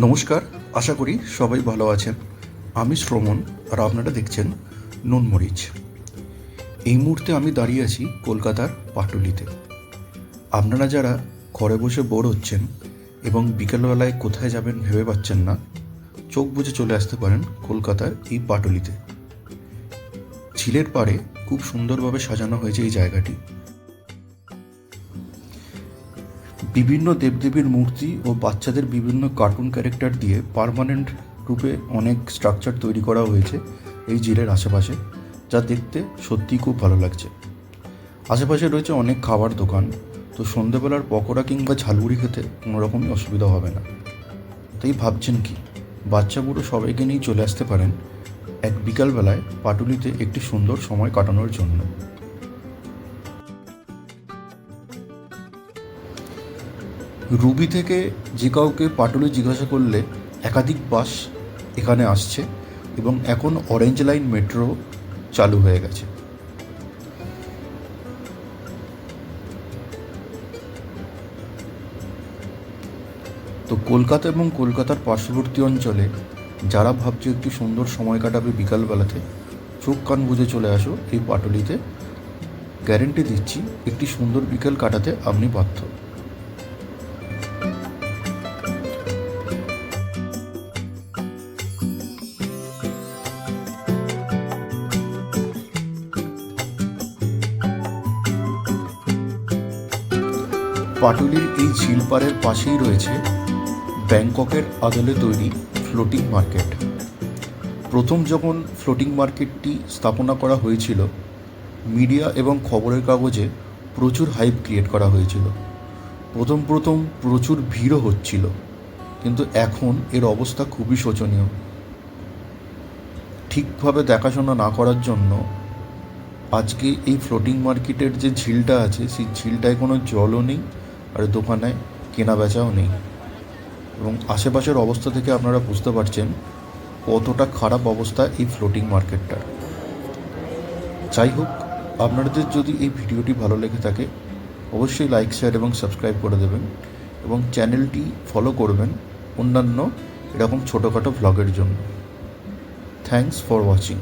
নমস্কার, আশা করি সবাই ভালো আছেন। আমি শ্রমণ, আর আপনারা দেখছেন নুনমরিচ। এই মুহূর্তে আমি দাঁড়িয়ে আছি কলকাতার পাটুলিতে। আপনারা যারা ঘরে বসে বোর হচ্ছেন এবং বিকেলবেলায় কোথায় যাবেন ভেবে পাচ্ছেন না, চোখ বুজে চলে আসতে পারেন কলকাতার এই পাটুলিতে। ঝিলের পাড়ে খুব সুন্দরভাবে সাজানো হয়েছে এই জায়গাটি। বিভিন্ন দেবদেবীর মূর্তি ও বাচ্চাদের বিভিন্ন কার্টুন ক্যারেক্টার দিয়ে পার্মানেন্ট রূপে অনেক স্ট্রাকচার তৈরি করা হয়েছে এই ঝিলের আশেপাশে, যা দেখতে সত্যিই খুব ভালো লাগছে। আশেপাশে রয়েছে অনেক খাবার দোকান, তো সন্ধেবেলার পকোড়া কিংবা ঝালমুড়ি খেতে কোনো রকমই অসুবিধা হবে না। তাই ভাবছেন কি, বাচ্চা বুড়ো সবাইকে নিয়ে চলে আসতে পারেন এক বিকালবেলায় পাটুলিতে একটি সুন্দর সময় কাটানোর জন্য। রুবি থেকে যে কাউকে পাটুলি জিজ্ঞাসা করলে একাধিক বাস এখানে আসছে এবং এখন অরেঞ্জ লাইন মেট্রো চালু হয়ে গেছে। তো কলকাতা এবং কলকাতার পার্শ্ববর্তী অঞ্চলে যারা ভাবছে একটি সুন্দর সময় কাটাবে বিকালবেলাতে, চোখ কান বুজে চলে আসো এই পাটুলিতে। গ্যারেন্টি দিচ্ছি, একটি সুন্দর বিকেল কাটাতে আপনি বাধ্য। পাটুলির এই ঝিলপাড়ের পাশেই রয়েছে ব্যাংককের আদলে তৈরি ফ্লোটিং মার্কেট। প্রথম যখন ফ্লোটিং মার্কেটটি স্থাপনা করা হয়েছিল, মিডিয়া এবং খবরের কাগজে প্রচুর হাইপ ক্রিয়েট করা হয়েছিল। প্রথম প্রচুর ভিড়ও হচ্ছিল, কিন্তু এখন এর অবস্থা খুবই শোচনীয়। ঠিকভাবে দেখাশোনা না করার জন্য আজকে এই ফ্লোটিং মার্কেটের যে ঝিলটা আছে, সেই ঝিলটায় কোনো জলও নেই, আর দোকানে কেনা বেচাও নেই। এবং আশেপাশের অবস্থা থেকে আপনারা বুঝতে পারছেন কতটা খারাপ অবস্থা এই ফ্লোটিং মার্কেটটার। যাই হোক, আপনাদের যদি এই ভিডিওটি ভালো লেগে থাকে অবশ্যই লাইক, শেয়ার এবং সাবস্ক্রাইব করে দেবেন, এবং চ্যানেলটি ফলো করবেন অন্যান্য এরকম ছোটোখাটো ভ্লগের জন্য। Thanks for watching.